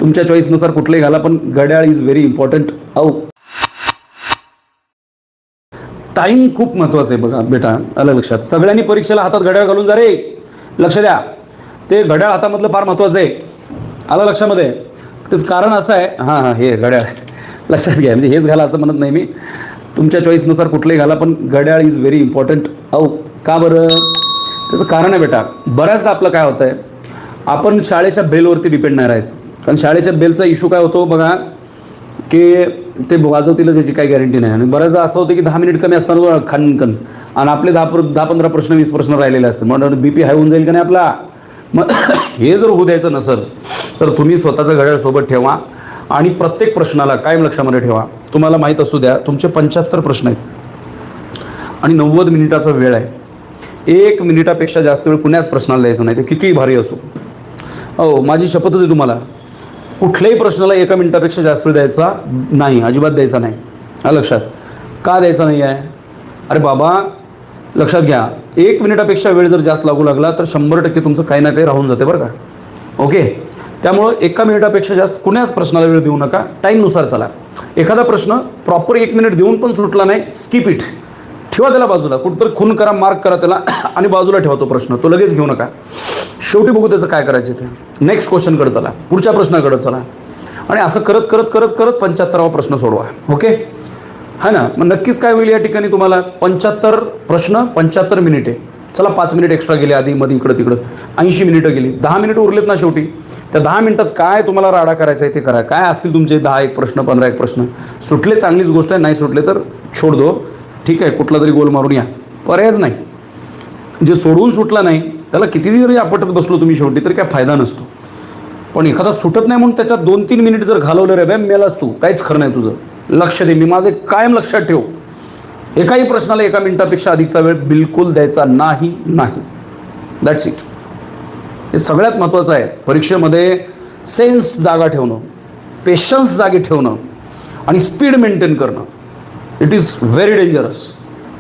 तुमच्या चॉईसनुसार कुठलंही घाला, पण घड्याळ इज व्हेरी इम्पॉर्टंट. टाइम खूप महत्वाचं आहे बघा बेटा, आलं लक्षात. सगळ्यांनी परीक्षेला हातात घड्याळ घालून जा रे, लक्ष द्या. ते घड्याळ हातामधलं फार महत्वाचं आहे, आलं लक्षामध्ये. तेच कारण असं आहे, हां हे घड्याळ लक्षात घ्या. म्हणजे हेच घाला असं म्हणत नाही मी, तुमच्या चॉईसनुसार कुठलंही घाला, पण घड्याळ इज व्हेरी इम्पॉर्टंट. का बरं? त्याचं कारण आहे बेटा, बऱ्याचदा आपलं काय होतं आहे, आपण शाळेच्या बेलवरती डिपेंड नाही राहायचं. कारण शाळेच्या बेलचा इश्यू काय होतो बघा, की ते वाजवतीलच याची काही गॅरंटी नाही. आणि बऱ्याचदा असं होतं की 10 मिनिट कमी असताना खनखन, आणि आपले 10-15 प्रश्न 20 प्रश्न राहिलेले असतात. म्हणून BP हाय होऊन जाईल का नाही आपला. मग हे जर होऊ द्यायचं नसेल तर तुम्ही स्वतःचं घड्याळ सोबत ठेवा, आणि प्रत्येक प्रश्नाला कायम लक्षामध्ये ठेवा. तुम्हाला माहीत असू द्या, तुमचे 75 प्रश्न आहेत आणि 90 मिनिटाचा वेळ आहे. 1 मिनिटापेक्षा जास्त वेळ कुणाच प्रश्नाला द्यायचं नाही, ते कितीही भारी असो. माझी शपथच आहे तुम्हाला, कुठल्याही प्रश्नाला 1 मिनिटापेक्षा जास्त वेळ द्यायचा नाही, अजिबात द्यायचा नाही. हा लक्षात. का द्यायचा नाही आहे? अरे बाबा लक्षात घ्या, 1 मिनिटापेक्षा वेळ जर जास्त लागू लागला तर 100% तुमचं काही ना काही राहून जाते बरं का. ओके, त्यामुळं 1 मिनिटापेक्षा जास्त कुणाच प्रश्नाला वेळ देऊ नका. टाईमनुसार चला. एखादा प्रश्न प्रॉपर 1 मिनिट देऊन पण सुटला नाही, स्किप इट, ठेवा त्याला बाजूला, कुठंतरी खून करा, मार्क करा त्याला आणि बाजूला ठेवा तो प्रश्न, तो लगेच घेऊ नका. शेवटी बघू त्याचं काय करायचं ते. नेक्स्ट क्वेश्चनकडे चला, पुढच्या प्रश्नाकडे चला, आणि असं करत करत करत करत 75वा प्रश्न सोडवा. ओके, हा ना. मग नक्कीच काय होईल या ठिकाणी तुम्हाला, 75 प्रश्न 75 मिनिटे. चला 5 मिनिट एक्स्ट्रा गेले आधी मध्ये इकडं तिकडं, 80 मिनिटं गेली. 10 मिनिट उरलेत ना शेवटी. त्या 10 मिनिटात काय तुम्हाला राडा करायचा आहे ते करा. काय असतील तुमचे 10 प्रश्न, 15 प्रश्न. सुटले चांगलीच गोष्ट आहे, नाही सुटले तर छोड दो, ठीक आहे, कुठला तरी गोल मारून या, पर्यायच नाही. जे सोडवून सुटला नाही त्याला कितीही जरी आपटत बसलो तुम्ही शेवटी तरी काय फायदा नसतो. पण एखादा सुटत नाही म्हणून त्याच्यात 2-3 मिनिट जर घालवलं रे बॅ, मेलाच तू, काहीच खरं नाही तुझं. लक्ष दे, मी माझे कायम लक्षात ठेव, एकाही प्रश्नाला 1 मिनिटापेक्षा अधिकचा वेळ बिलकुल द्यायचा नाही. That's it. हे सगळ्यात महत्त्वाचं आहे परीक्षेमध्ये. सेन्स जागा ठेवणं, पेशन्स जागी ठेवणं आणि स्पीड मेंटेन करणं, इट इज व्हेरी डेंजरस.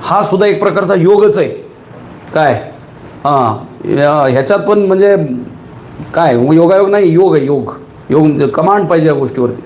हा सुद्धा एक प्रकारचा योगच आहे. काय ह्याच्यात पण म्हणजे काय योगायोग नाही, योग आहे. योग म्हणजे कमांड पाहिजे या गोष्टीवरती.